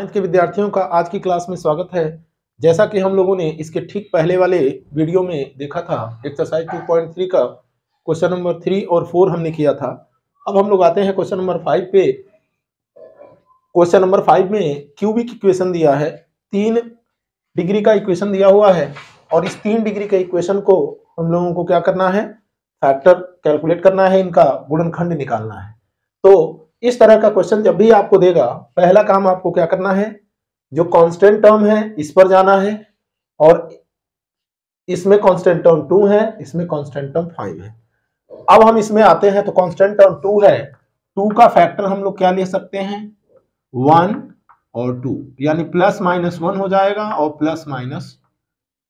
9th के विद्यार्थियों का आज की क्लास में स्वागत है। जैसा कि हम लोगों ने इसके ठीक पहले वाले वीडियो में देखा था, एक्सरसाइज 2.3 का क्वेश्चन नंबर 3 और 4 हमने किया था। अब हम लोग आते हैं क्वेश्चन नंबर 5 पे। क्वेश्चन नंबर 5 में क्यूबिक इक्वेशन दिया है, 3 डिग्री का इक्वेशन दिया हुआ है और इस 3 डिग्री के इक्वेशन को हम लोगों को क्या करना है, फैक्टर कैलकुलेट करना है, इनका गुणनखंड निकालना है। तो इस तरह का क्वेश्चन जब भी आपको देगा, पहला काम आपको क्या करना है, जो कांस्टेंट टर्म है इस पर जाना है और इसमें कांस्टेंट टर्म 2 है, इसमें कांस्टेंट टर्म 5 है। अब हम इसमें आते हैं तो कांस्टेंट टर्म 2 है, 2 का फैक्टर हम लोग क्या ले सकते हैं, 1 और 2, यानी प्लस माइनस 1 हो जाएगा और प्लस माइनस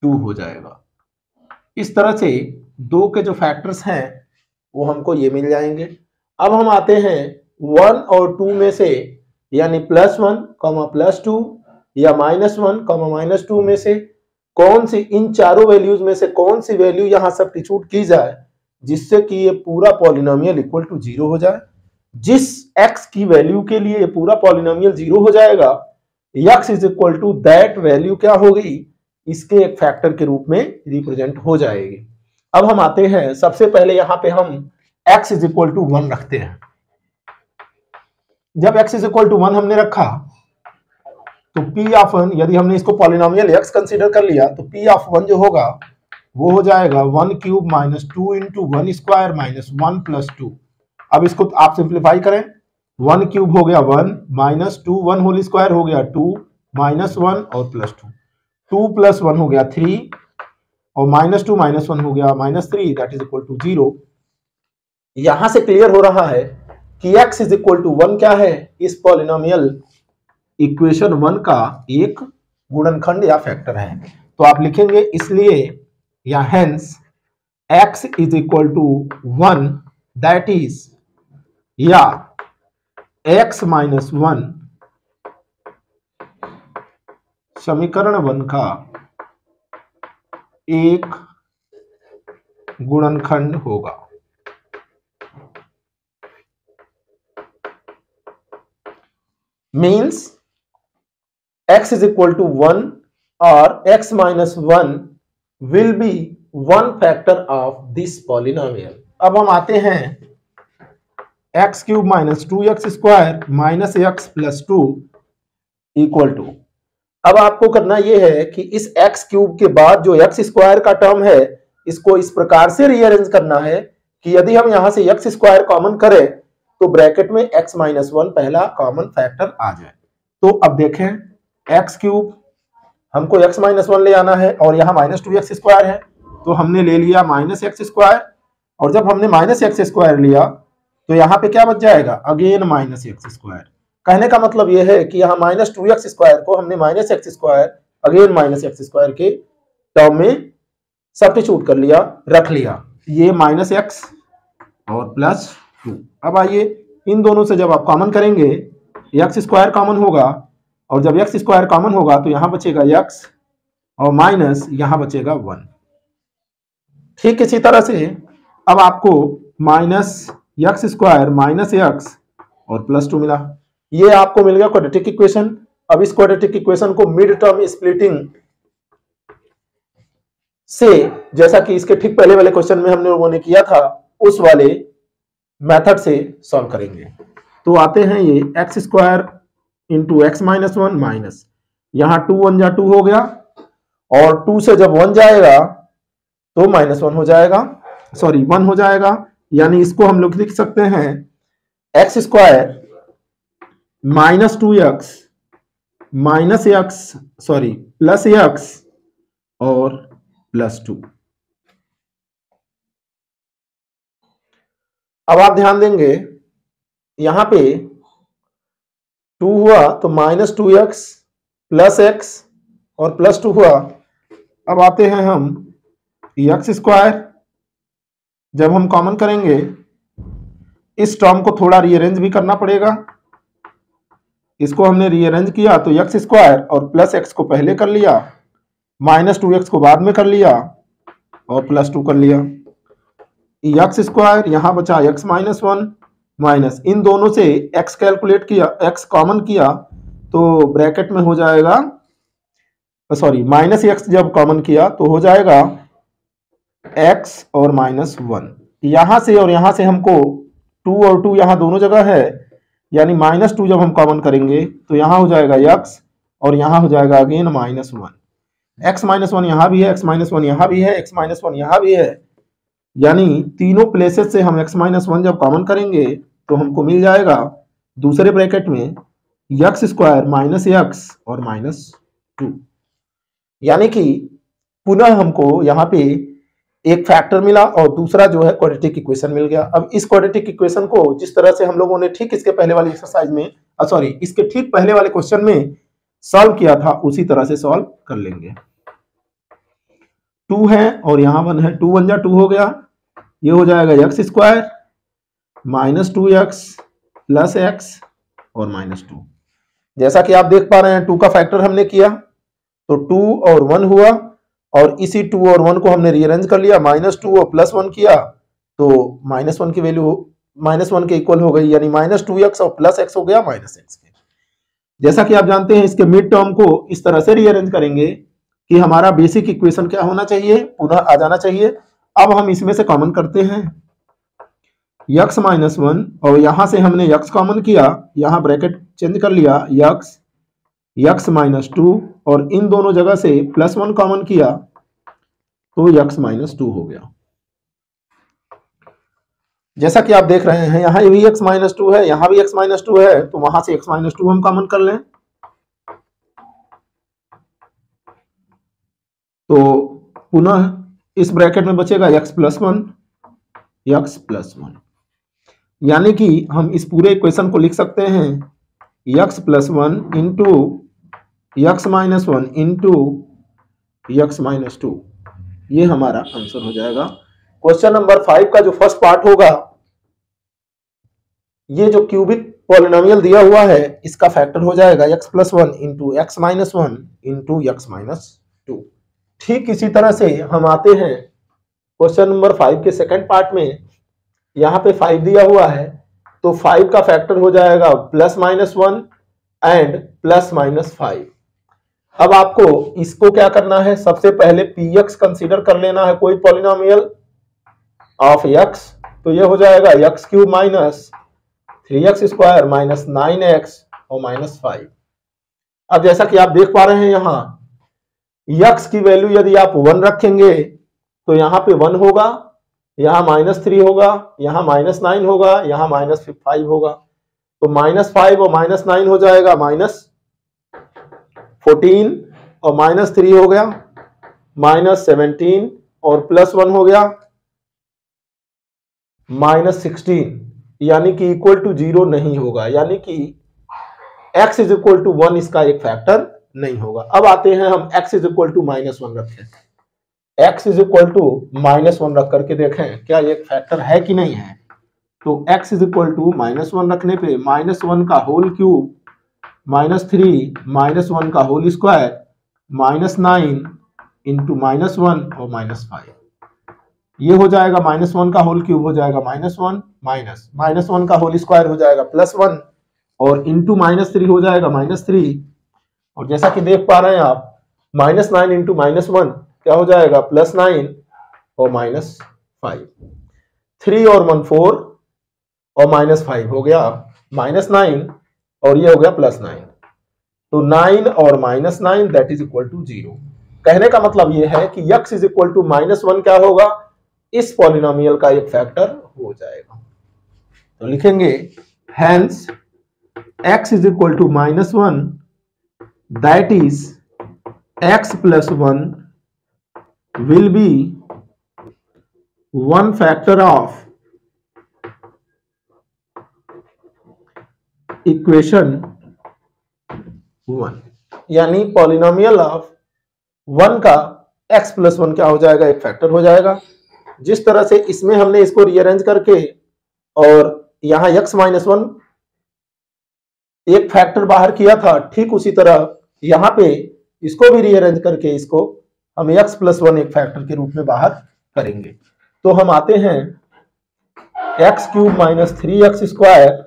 2 हो जाएगा। इस तरह से 2 के जो फैक्टर्स हैं वो हमको ये मिल जाएंगे। अब हम आते हैं 1 और 2 में से, यानी +1, +2 या -1, -2 में से कौन सी, इन चारों वैल्यूज में से कौन सी वैल्यू यहां सब्स्टिट्यूट की जाए जिससे कि ये पूरा पॉलिनोमियल इक्वल टू 0 हो जाए। जिस x की वैल्यू के लिए ये पूरा पॉलिनोमियल 0 हो जाएगा, x is equal to that value क्या हो गई, इसके एक फैक्टर के रूप में रिप्रेजेंट हो जाएगी। अब हम आते हैं, सबसे पहले यहां पे हम x इज इक्वल टू 1 रखते हैं। जब x इज इक्वल टू 1 हमने रखा तो p ऑफ 1, यदि हमने इसको पॉलिनोमियल x कंसीडर कर लिया तो p ऑफ 1 जो होगा वो हो जाएगा 1 cube minus 2 into 1 square minus 1 plus 2। अब इसको आप सिंप्लीफाई करें, 1 क्यूब हो गया 1 माइनस 2, 1 होल स्क्वायर हो गया 2 माइनस 1 और प्लस 2, 2 प्लस 1 हो गया 3 और -2 माइनस 1 हो गया -3, दैट इज इक्वल टू 0। यहां से क्लियर हो रहा है कि x इज इक्वल टू 1 क्या है, इस पॉलिनोमियल इक्वेशन 1 का एक गुणनखंड या फैक्टर है। तो आप लिखेंगे इसलिए या hence x is equal to 1, that is, या x माइनस 1 समीकरण 1 का एक गुणनखंड होगा। Means x is equal to 1 or x minus 1 will be one factor of this polynomial। अब हम आते हैं x cube minus 2x square minus x plus 2 equal to, अब आपको करना यह है कि इस x क्यूब के बाद जो x स्क्वायर का टर्म है इसको इस प्रकार से रीअरेंज करना है कि यदि हम यहां से x स्क्वायर कॉमन करें तो ब्रैकेट में x माइनस 1 पहला कॉमन फैक्टर आ जाए। तो अब देखें, x क्यूब हमको x माइनस 1 ले आना है और यहाँ -2x स्क्वायर है, तो हमने ले लिया -x स्क्वायर, और जब हमने -x स्क्वायर लिया तो यहाँ पे क्या बच जाएगा, अगेन -x स्क्वायर। कहने का मतलब यह है कि यहाँ -2x स्क्वायर को हमने -x square again -x square के टर्म में सब्स्टिट्यूट कर लिया, रख लिया, ये -x और +2। अब आइए इन दोनों से जब आप कॉमन करेंगे, x स्क्वायर कॉमन होगा और जब x स्क्वायर कॉमन होगा तो यहां बचेगा x और माइनस यहां बचेगा 1। ठीक इसी तरह से अब आपको -x स्क्वायर माइनस x और +2 मिला, ये आपको मिल गया क्वाड्रेटिक इक्वेशन। अब इस क्वाड्रेटिक इक्वेशन को मिड टर्म स्प्लिटिंग से, जैसा कि इसके ठीक पहले वाले क्वेश्चन में हमने लोगों ने किया था, उस वाले मेथड से सॉल्व करेंगे। तो आते हैं ये x square into x minus 1 minus, यहां 2 1 जा 2 हो गया और 2 से जब 1 जाएगा तो -1 हो जाएगा, सॉरी 1 हो जाएगा, यानी इसको हम लोग लिख सकते हैं x square minus 2x minus x, sorry plus x और +2। अब आप ध्यान देंगे यहां पे 2 हुआ तो -2x प्लस x और +2 हुआ। अब आते हैं हम x स्क्वायर, जब हम कॉमन करेंगे इस टर्म को थोड़ा रीअरेंज भी करना पड़ेगा, इसको हमने रीअरेंज किया तो x स्क्वायर और प्लस x को पहले कर लिया, -2x को बाद में कर लिया और +2 कर लिया, x स्क्वायर यहां बचा x माइनस 1 माइनस, इन दोनों से x कैलकुलेट किया, x कॉमन किया तो ब्रैकेट में हो जाएगा, सॉरी माइनस एक्स जब कॉमन किया तो हो जाएगा x और -1। यहां से और यहां से हमको 2 और 2 यहां दोनों जगह है, यानी -2 जब हम कॉमन करेंगे तो यहां हो जाएगा x और यहां हो जाएगा अगेन -1। x -1 यहां भी है, x -1 यहां भी है, x -1 यहां भी है, यानी तीनों प्लेसेस से हम x -1 जब कॉमन करेंगे तो हमको मिल जाएगा दूसरे ब्रैकेट में x स्क्वायर -x और -2, यानी कि पुनः हमको यहाँ पे एक फैक्टर मिला और दूसरा जो है क्वाड्रेटिक इक्वेशन मिल गया। अब इस क्वाड्रेटिक इक्वेशन को जिस तरह से हम लोगों ने ठीक इसके पहले वाली एक्सरसाइज में, सॉरी इसके ठीक पहले वाले क्वेश्चन में सॉल्व किया था, उसी तरह से सॉल्व कर लेंगे। 2 है और यहाँ 1 है, 2 1 जा 2 हो गया, ये हो जाएगा x square -2x plus x और -2। जैसा कि आप देख पा रहे हैं 2 का फैक्टर हमने किया तो 2 और 1 हुआ, और इसी 2 और 1 को हमने रीअरेंज कर लिया, -2 और +1 किया तो -1 की वैल्यू -1 के इक्वल हो गई, यानी -2x और +x हो गया -x के। जैसा कि आप जानते हैं इसके मिड टर्म को इस तरह से रीअरेंज करेंगे कि हमारा बेसिक इक्वेशन क्या होना चाहिए, पुनः आ जाना चाहिए। अब हम इसमें से कॉमन करते हैं x -1 और यहां से हमने x कॉमन किया, यहां ब्रैकेट चेंज कर लिया x -2 और इन दोनों जगह से +1 कॉमन किया तो x -2 हो गया। जैसा कि आप देख रहे हैं यहां भी x -2 है, यहां भी x -2 है, तो वहां से x -2 हम कॉमन कर लें तो पुनः इस ब्रैकेट में बचेगा x +1, यानी कि हम इस पूरे इक्वेशन को लिख सकते हैं x +1 into x -1 into x -2, ये हमारा आंसर हो जाएगा। क्वेश्चन नंबर 5 का जो फर्स्ट पार्ट होगा, ये जो क्यूबिक पॉलिनोमियल दिया हुआ है इसका फैक्टर हो जाएगा x +1 into x -1 into x -2। ठीक इसी तरह से हम आते हैं क्वेश्चन नंबर 5 के सेकंड पार्ट में। यहाँ पे 5 दिया हुआ है तो 5 का फैक्टर हो जाएगा +-1 एंड +-5। अब आपको इसको क्या करना है, सबसे पहले px कंसीडर कर लेना है, कोई पॉलिनोमियल ऑफ x, तो ये हो जाएगा x³ -3x स्क्वायर -9x और -5। अब जैसा कि आप देख पा रहे हैं यहाँ x की वैल्यू यदि आप 1 रखेंगे तो यहाँ पे 1 होगा, यहाँ -3 होगा, यहाँ -9 होगा, यहाँ -5 होगा, तो -5 और -9 हो जाएगा -14 और -3 हो गया -17 और +1 हो गया -16, यानी कि इक्वल टू 0 नहीं होगा, यानी कि x इज इक्वल टू 1 इसका एक फैक्टर नहीं होगा। अब आते हैं हम x इज इक्वल टू -1 रखें, x इज इक्वल टू -1 रख करके देखें क्या ये फैक्टर है कि नहीं है। तो x इज इक्वल टू -1 रखने पे -1 का होल क्यूब -3 -1 का होल स्क्वायर -9 इंटू -1 और -5, ये हो जाएगा -1 का होल क्यूब हो जाएगा -1 -1 का होल स्क्वायर हो जाएगा +1 और इंटू -3 हो जाएगा -3, और जैसा कि देख पा रहे हैं आप -9 इंटू -1 क्या हो जाएगा +9 और -5, 3 और 1 4 और -5 हो गया -9 और ये हो गया +9, तो 9 और -9 दैट इज इक्वल टू 0। कहने का मतलब ये है कि x इज इक्वल टू -1 क्या होगा, इस पॉलिनोमियल का एक फैक्टर हो जाएगा। तो लिखेंगे hence x is equal to -1 that is x +1 will be one factor of equation 1, यानी पॉलिनोमियल ऑफ 1 का x +1 क्या हो जाएगा, एक फैक्टर हो जाएगा। जिस तरह से इसमें हमने इसको रीअरेंज करके और यहां x -1 एक फैक्टर बाहर किया था, ठीक उसी तरह यहां पे इसको भी रीअरेंज करके इसको हम x +1 एक फैक्टर के रूप में बाहर करेंगे। तो हम आते हैं x³ -3x स्क्वायर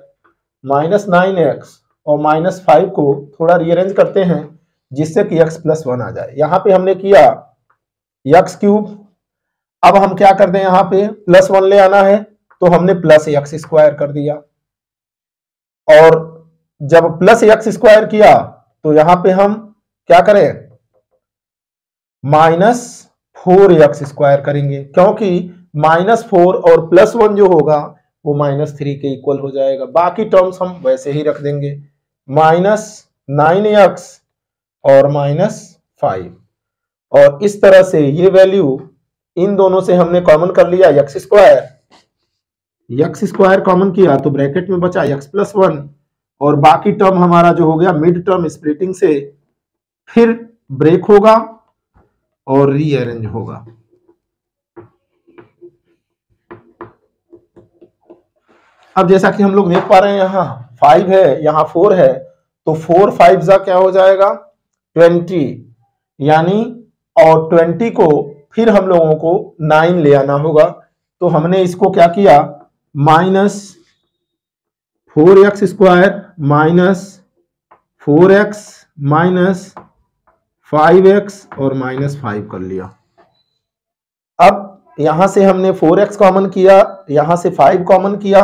-9x और -5 को थोड़ा रीअरेंज करते हैं जिससे कि x+1 आ जाए। यहां पे हमने किया x³। अब हम क्या कर दें, यहाँ पे +1 ले आना है तो हमने +x² कर दिया, और जब +x² किया तो यहां पे हम क्या करें, -4x² करेंगे, क्योंकि -4 और +1 जो होगा वो -3 के इक्वल हो जाएगा। बाकी टर्म्स हम वैसे ही रख देंगे, -9x और -5, और इस तरह से ये वैल्यू इन दोनों से हमने कॉमन कर लिया x² कॉमन किया तो ब्रैकेट में बचा x+1, और बाकी टर्म हमारा जो हो गया मिड टर्म स्प्लिटिंग से फिर ब्रेक होगा और रीअरेंज होगा। अब जैसा कि हम लोग देख पा रहे हैं यहाँ 5 है, यहाँ 4 है, तो 4 5 जा क्या हो जाएगा 20, यानी और 20 को फिर हम लोगों को 9 ले आना होगा। तो हमने इसको क्या किया, -4x² -4x -5x और -5 कर लिया। अब यहां से हमने 4x कॉमन किया, यहां से 5 कॉमन किया,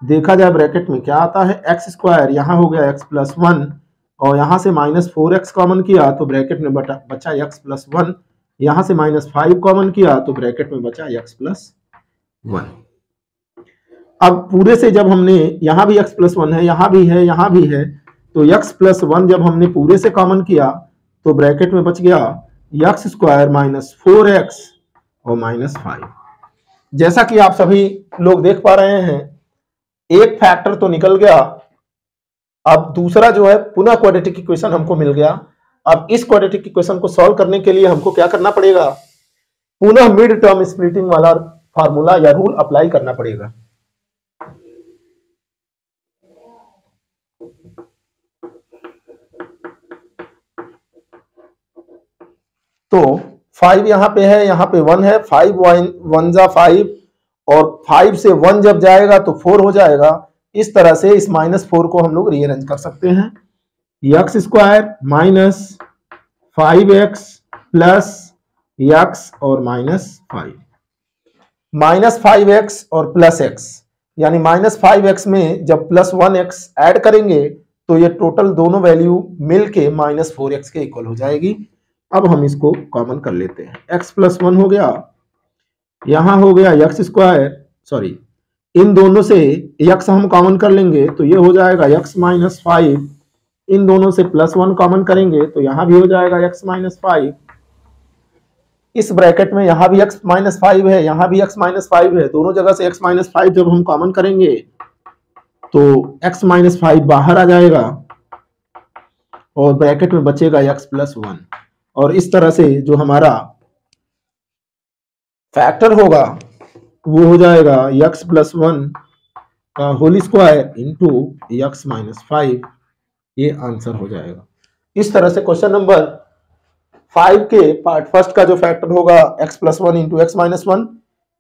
देखा जाए ब्रैकेट में क्या आता है x², यहां हो गया x+1, और यहां से -4x कॉमन किया तो ब्रैकेट में बचा x+1, यहां से -5 कॉमन किया तो ब्रैकेट में बचा x+1। अब पूरे से जब हमने यहां भी x+1 है, यहां भी है, यहां भी है, तो x+1 जब हमने पूरे से कॉमन किया तो ब्रैकेट में बच गया x² -4x और -5। जैसा कि आप सभी लोग देख पा रहे हैं, एक फैक्टर तो निकल गया, अब दूसरा जो है पुनः क्वाड्रेटिक इक्वेशन हमको मिल गया। अब इस क्वाड्रेटिक इक्वेशन को सॉल्व करने के लिए हमको क्या करना पड़ेगा, पुनः मिड टर्म स्प्लिटिंग वाला फार्मूला या रूल अप्लाई करना पड़ेगा। तो 5 यहां पे है, यहां पे 1 है, 5 1 जा 5, और 5 से 1 जब जाएगा तो 4 हो जाएगा। इस तरह से इस -4 को हम लोग रीअरेंज कर सकते हैं, x² -5x प्लस x और -5, -5x और प्लस x, यानी -5x में जब +1x ऐड करेंगे तो ये टोटल दोनों वैल्यू मिलके -4x के इक्वल हो जाएगी। अब हम इसको कॉमन कर लेते हैं, x+1 हो गया, यहां हो गया x², सॉरी इन दोनों से x हम कॉमन कर लेंगे तो ये हो जाएगा x -5, इन दोनों से +1 कॉमन करेंगे तो यहां भी हो जाएगा x -5, इस ब्रैकेट में यहां भी x -5 है, यहां भी x -5 है, दोनों जगह से x -5 जब हम कॉमन करेंगे तो x -5 बाहर आ जाएगा और ब्रैकेट में बचेगा x+1, और इस तरह से जो हमारा फैक्टर होगा वो हो जाएगा x+1 का होल स्क्वायर इंटू x -5, ये आंसर हो जाएगा। इस तरह से क्वेश्चन नंबर 5 के पार्ट फर्स्ट का जो फैक्टर होगा x+1 into x -1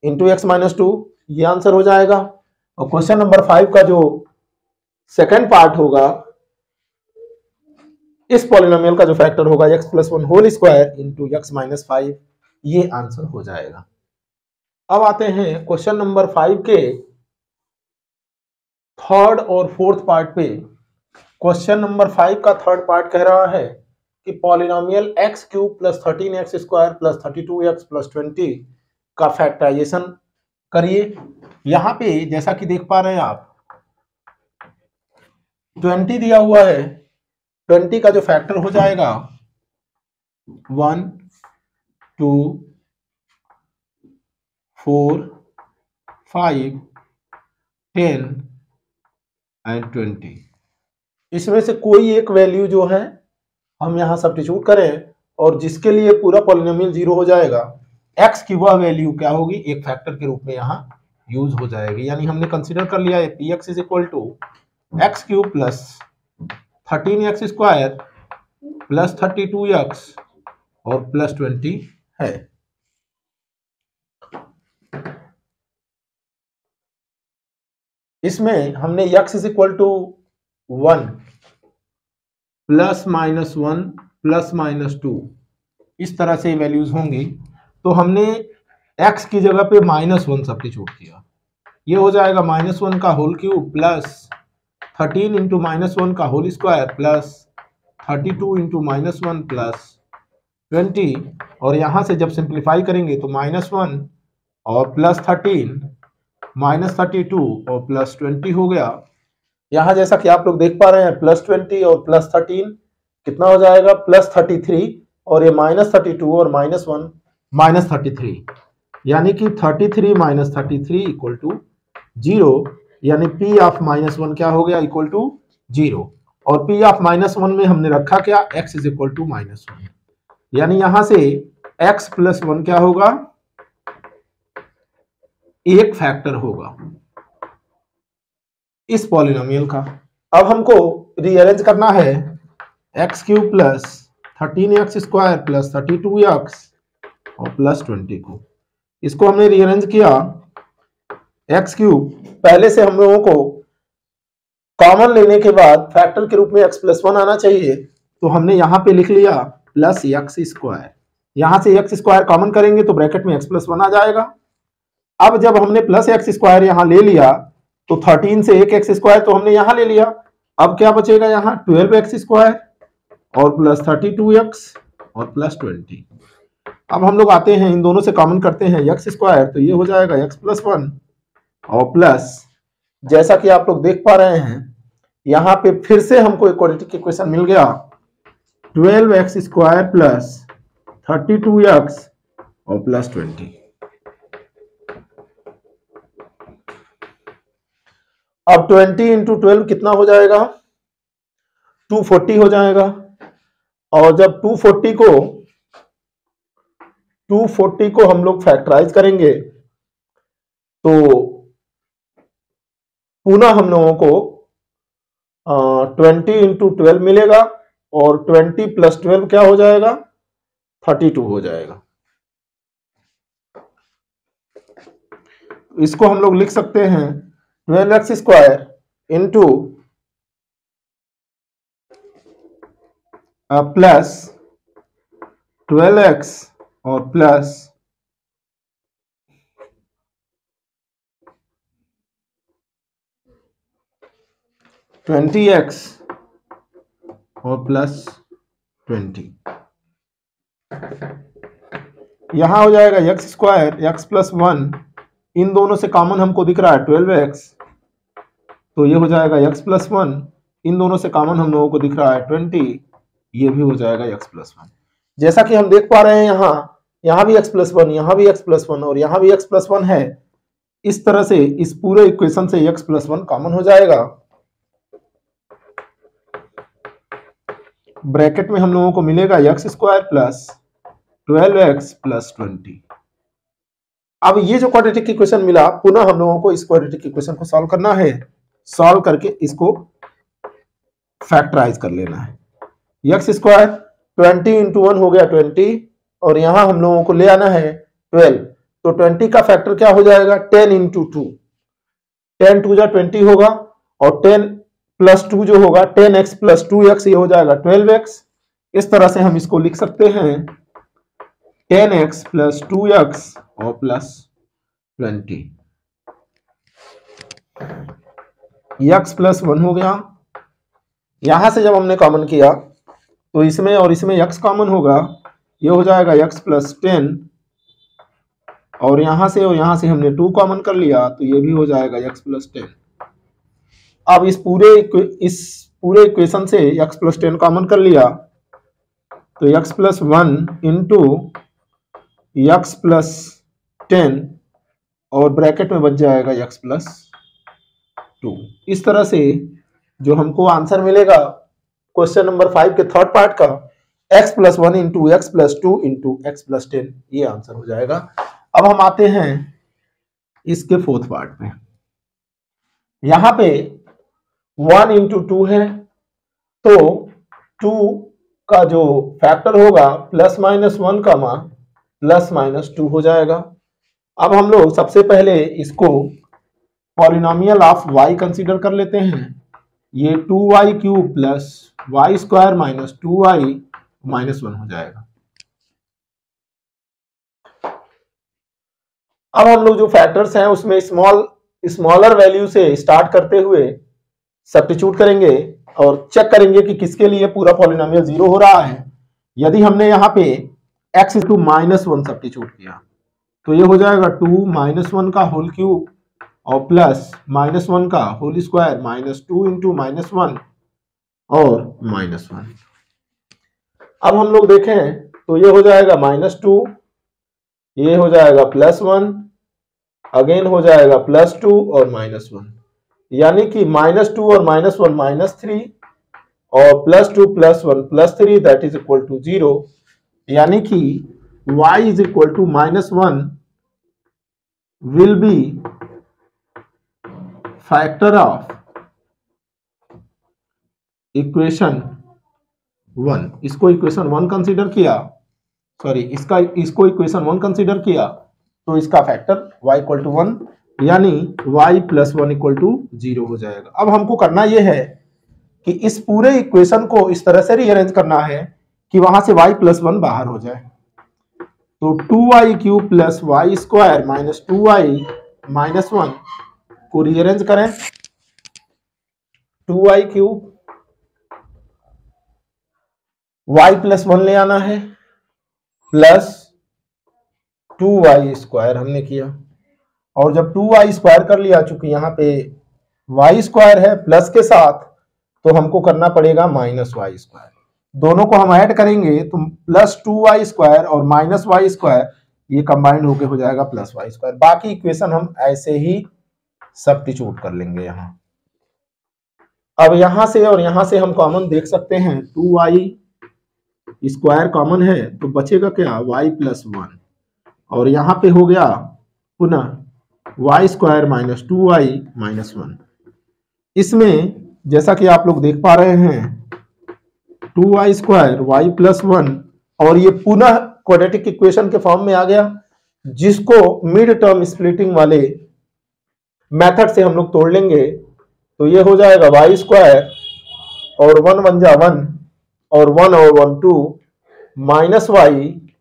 into x -2, ये आंसर हो जाएगा, और क्वेश्चन नंबर 5 का जो सेकेंड पार्ट होगा इस पॉलिनोमियल का जो फैक्टर होगा x+1 whole square into x -5, ये आंसर हो जाएगा। अब आते हैं क्वेश्चन नंबर 5 के थर्ड और फोर्थ पार्ट पे। क्वेश्चन नंबर 5 का थर्ड पार्ट कह रहा है कि पॉलिनोमियल x³ + 13x² + 32x + 20 का फैक्टराइजेशन करिए। यहां पे जैसा कि देख पा रहे हैं आप 20 दिया हुआ है, 20 का जो फैक्टर हो जाएगा 1 2 4 5 10 एंड 20, इसमें से कोई एक वैल्यू जो है हम यहां सब्स्टिट्यूट करें और जिसके लिए पूरा पॉलिनोमियल 0 हो जाएगा, x की वह वैल्यू क्या होगी, एक फैक्टर के रूप में यहां यूज हो जाएगी। यानी हमने कंसीडर कर लिया है px = x³ + 13x² + 32x और +20 है। इसमें हमने x = 1 plus minus 1 plus minus 2, इस तरह से वैल्यूज होंगी। तो हमने x की जगह पे -1 सब्स्टिट्यूट किया, ये हो जाएगा -1 का होल क्यूब प्लस 13 इंटू -1 का whole square plus 32 into -1 plus 20, और यहाँ से जब सिंप्लीफाई करेंगे तो -1 और प्लस 13 -32 और प्लस 20 हो गया। यहाँ जैसा कि आप लोग देख पा रहे हैं प्लस 20 और प्लस 13 कितना हो जाएगा, प्लस 33, और ये -32 और -1 -33, यानी कि 33 - 33 इक्वल टू 0, यानी P ऑफ -1 क्या हो गया, इक्वल टू 0। और P ऑफ -1 में हमने रखा क्या, x इज इक्वल टू -1, यानी यहां से x प्लस 1 क्या होगा, एक फैक्टर होगा इस पॉलिनोमियल का। अब हमको रीअरेंज करना है x cube plus 13x square plus 32x और प्लस 20 को। इसको हमने रीअरेंज किया, एक्स क्यूब पहले से हम लोगों को कॉमन लेने के बाद फैक्टर के रूप में x प्लस 1 आना चाहिए, तो हमने यहां पे लिख लिया प्लस एक्स स्क्वायर। यहां से एक्स स्क्वायर कॉमन करेंगे तो ब्रैकेट में x प्लस 1 आ जाएगा। अब जब हमने प्लस एक्स स्क्वायर यहां ले लिया तो 13 से एक एक्स स्क्वायर तो हमने यहां ले लिया, अब क्या बचेगा, यहाँ 12x स्क्वायर और प्लस 32x और प्लस 20। अब हम लोग आते हैं इन दोनों से कॉमन करते हैं एक्स स्क्वायर, तो ये हो जाएगा x प्लस 1 और प्लस, जैसा कि आप लोग देख पा रहे हैं यहाँ पे फिर से हमको एक क्वाड्रेटिक इक्वेशन मिल गया, 12x स्क्वायर प्लस 32x और प्लस 20। अब 20 इंटू 12 कितना हो जाएगा, 240 हो जाएगा। और जब 240 को हम लोग फैक्टराइज करेंगे तो पुनः हम लोगों को 20 इंटू 12 मिलेगा, और 20 प्लस 12 क्या हो जाएगा, 32 हो जाएगा। इसको हम लोग लिख सकते हैं 12x square into plus 12x और प्लस 20x और प्लस 20। यहां हो जाएगा x स्क्वायर x प्लस 1, इन दोनों से कॉमन हमको दिख रहा है 12x, तो ये हो जाएगा x प्लस 1, इन दोनों से कॉमन हम लोगों को दिख रहा है 20, ये भी हो जाएगा x प्लस 1। जैसा कि हम देख पा रहे हैं यहाँ भी x प्लस 1, यहाँ भी x प्लस 1 और यहाँ भी x प्लस 1 है। इस तरह से इस पूरे इक्वेशन से x प्लस 1 कॉमन हो जाएगा। ब्रैकेट में हम लोगों को मिलेगा x square plus 12x plus 20। अब ये जो क्वाड्रेटिक इक्वेशन मिला, पुनः हम लोगों को इस क्वाड्रेटिक इक्वेशन को सॉल्व करना है, सॉल्व करके इसको फैक्टराइज कर लेना है। x स्क्वायर 20 इंटू 1 हो गया 20, और यहां हम लोगों को ले आना है 12, तो 20 का फैक्टर क्या हो जाएगा, 10 इंटू 2, 10 2 जा 20 होगा, और 10 प्लस 2 जो होगा 10x प्लस 2x, ये हो जाएगा 12x। इस तरह से हम इसको लिख सकते हैं 10x प्लस 2x और प्लस 20। x प्लस 1 हो गया। यहां से जब हमने कॉमन किया तो इसमें और इसमें x कॉमन होगा, ये हो जाएगा x प्लस 10, और यहां से हमने 2 कॉमन कर लिया, तो ये भी हो जाएगा x प्लस 10। अब इस पूरे इक्वेशन से x प्लस 10 कॉमन कर लिया, तो x plus 1 into x plus 10 और ब्रैकेट में बच जाएगा x प्लस 2। इस तरह से जो हमको आंसर मिलेगा क्वेश्चन नंबर 5 के थर्ड पार्ट का, x plus 1 into x plus 2 into x plus 10, ये आंसर हो जाएगा। अब हम आते हैं इसके फोर्थ पार्ट में। यहां पे 1 इंटू 2 है, तो 2 का जो फैक्टर होगा प्लस माइनस 1 का मान प्लस माइनस 2 हो जाएगा। अब हम लोग सबसे पहले इसको पॉलिनोमियल ऑफ y कंसीडर कर लेते हैं। ये 2y cube plus y square minus 2y minus 1 हो जाएगा। अब हम लोग जो फैक्टर्स हैं उसमें स्मॉलर वैल्यू से स्टार्ट करते हुए सब्स्टिट्यूट करेंगे और चेक करेंगे कि किसके लिए पूरा पॉलिनोमियल 0 हो रहा है। यदि हमने यहाँ पे x = -1 सब्स्टिट्यूट किया तो ये हो जाएगा 2 - 1 का होल क्यूब और प्लस -1 का होल स्क्वायर माइनस 2 इंटू -1 और -1। अब हम लोग देखें तो ये हो जाएगा -2, ये हो जाएगा +1, अगेन हो जाएगा +2 और -1, यानी कि -2 और -1 -3 और +2 +1 +3 दैट इज इक्वल टू 0, यानी कि y is equal to -1 will be factor of equation 1। इसको इक्वेशन 1 कंसीडर किया, सॉरी इसको इक्वेशन 1 कंसीडर किया तो इसका फैक्टर y इक्वल टू 1 यानी y + 1 इक्वल टू 0 हो जाएगा। अब हमको करना यह है कि इस पूरे इक्वेशन को इस तरह से रीअरेंज करना है कि वहां से y + 1 बाहर हो जाए। तो 2y cube plus y square minus 2y minus 1 को रीअरेंज करें। 2y क्यूब y + 1 ले आना है प्लस 2y स्क्वायर हमने किया, और जब 2y स्क्वायर कर लिया, चूंकि यहाँ पे y स्क्वायर है प्लस के साथ तो हमको करना पड़ेगा -y स्क्वायर। दोनों को हम ऐड करेंगे तो +2y स्क्वायर और -y स्क्वायर ये कंबाइंड होके हो जाएगा +y स्क्वायर। बाकी इक्वेशन हम ऐसे ही सब्स्टिट्यूट कर लेंगे यहाँ। अब यहां से और यहां से हम कॉमन देख सकते हैं, 2y स्क्वायर कॉमन है तो बचेगा क्या y + 1, और यहाँ पे हो गया पुनः y square minus 2y minus 1। इसमें जैसा कि आप लोग देख पा रहे हैं 2y स्क्वायर y + 1 और ये पुनः क्वाड्रेटिक इक्वेशन के फॉर्म में आ गया, जिसको मिड टर्म स्प्लिटिंग वाले मेथड से हम लोग तोड़ लेंगे। तो ये हो जाएगा y स्क्वायर और 1 1 जा 1 और 1 और 1 2 minus y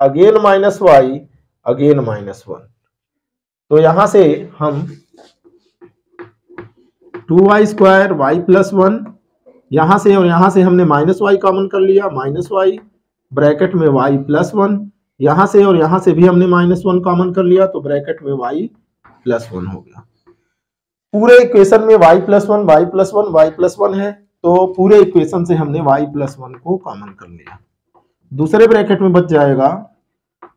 again -y again -1। तो यहां से हम 2y स्क्वायर y + 1 यहां से और यहां से हमने -y कॉमन कर लिया, -y ब्रैकेट में y + 1, यहां से और यहां से भी हमने -1 कॉमन कर लिया तो ब्रैकेट में y + 1 हो गया। पूरे इक्वेशन में y + 1 y + 1 y + 1 है, तो पूरे इक्वेशन से हमने y + 1 को कॉमन कर लिया। दूसरे ब्रैकेट में बच जाएगा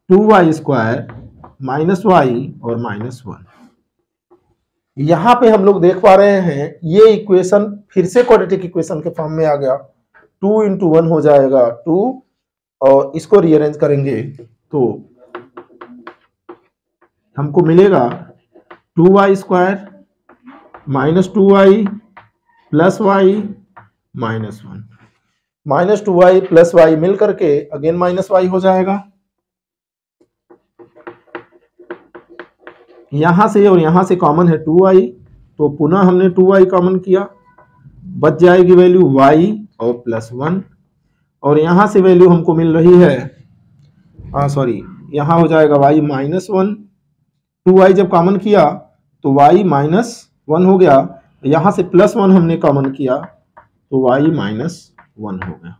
2y स्क्वायर -y और -1। यहां पे हम लोग देख पा रहे हैं ये इक्वेशन फिर से क्वाड्रेटिक इक्वेशन के फॉर्म में आ गया। 2 × 1 हो जाएगा 2, और इसको रीअरेंज करेंगे तो हमको मिलेगा 2y square -2y + y -1 -2y + y मिल करके अगेन -y हो जाएगा। यहां से और यहां से कॉमन है 2y, तो पुनः हमने 2y कॉमन किया, बच जाएगी वैल्यू y और +1, और यहां से वैल्यू हमको मिल रही है, यहां हो जाएगा y -1। 2y जब कॉमन किया तो y -1 हो गया, यहां से +1 हमने कॉमन किया तो y -1 हो गया।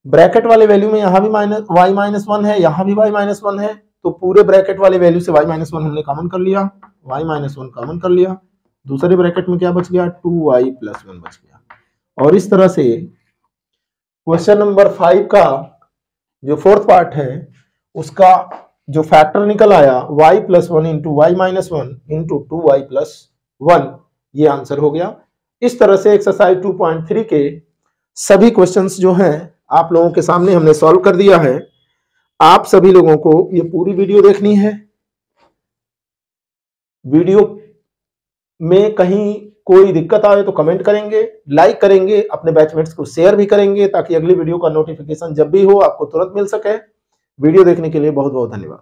ब्रैकेट वाले वैल्यू में यहां भी y -1 है, यहां भी y -1 है, तो पूरे ब्रैकेट वाले वैल्यू से y -1 हमने कॉमन कर लिया, y -1 कॉमन कर लिया। दूसरे ब्रैकेट में क्या बच गया 2y + 1 बच गया। और इस तरह से क्वेश्चन नंबर 5 का जो फोर्थ पार्ट है उसका जो फैक्टर निकल आया y + 1 × y -1 × 2y + 1, ये आंसर हो गया। इस तरह से एक्सरसाइज 2.3 के सभी क्वेश्चंस जो हैं आप लोगों के सामने हमने सॉल्व कर दिया है। आप सभी लोगों को ये पूरी वीडियो देखनी है। वीडियो में कहीं कोई दिक्कत आए तो कमेंट करेंगे, लाइक करेंगे, अपने बैचमेट्स को शेयर भी करेंगे ताकि अगली वीडियो का नोटिफिकेशन जब भी हो आपको तुरंत मिल सके। वीडियो देखने के लिए बहुत बहुत धन्यवाद।